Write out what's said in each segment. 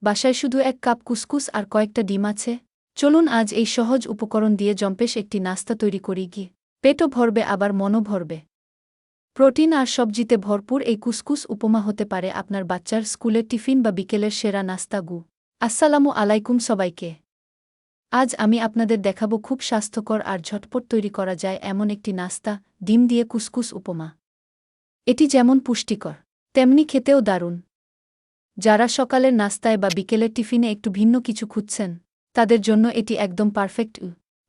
বাসায় শুধু 1 কাপ কুসকুস আর কয়েকটা ডিম আছে? চলুন আজ এই সহজ উপকরণ দিয়ে জম্পেশ একটি নাস্তা তৈরি করি গিয়ে। পেটও ভরবে আবার মনও ভরবে। প্রোটিন আর সবজিতে ভরপুর এই কুসকুস উপমা হতে পারে আপনার বাচ্চার স্কুলের টিফিন বা বিকেলের সেরা নাস্তা গু। আসসালামু আলাইকুম সবাইকে। আজ আমি আপনাদের দেখাবো খুব স্বাস্থ্যকর আর ঝটপট তৈরি করা যায় এমন একটি নাস্তা, ডিম দিয়ে কুসকুস উপমা। এটি যেমন পুষ্টিকর, তেমনি খেতেও দারুণ। যারা সকালের নাস্তায় বা বিকেলের টিফিনে একটু ভিন্ন কিছু খুঁজছেন, তাদের জন্য এটি একদম পারফেক্ট।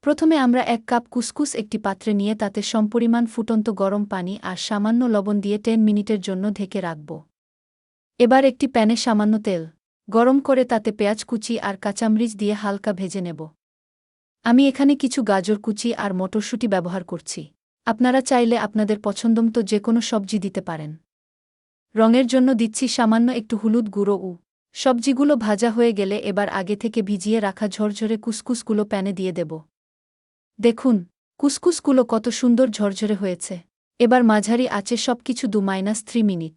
প্রথমে আমরা 1 কাপ কুসকুস একটি পাত্রে নিয়ে তাতে সমপরিমাণ ফুটন্ত গরম পানি আর সামান্য লবণ দিয়ে 10 মিনিটের জন্য ঢেকে রাখব। এবার একটি প্যানে সামান্য তেল গরম করে তাতে পেঁয়াজ কুচি আর কাঁচামরিচ দিয়ে হালকা ভেজে নেব। আমি এখানে কিছু গাজর কুচি আর মটরশুঁটি ব্যবহার করছি। আপনারা চাইলে আপনাদের পছন্দমতো যে কোনো সবজি দিতে পারেন। রঙের জন্য দিচ্ছি সামান্য একটু হলুদ গুঁড়ো। সবজিগুলো ভাজা হয়ে গেলে এবার আগে থেকে ভিজিয়ে রাখা ঝরঝরে কুসকুসগুলো প্যানে দিয়ে দেব। দেখুন, কুসকুসগুলো কত সুন্দর ঝরঝরে হয়েছে। এবার মাঝারি আঁচে সবকিছু 2-3 মিনিট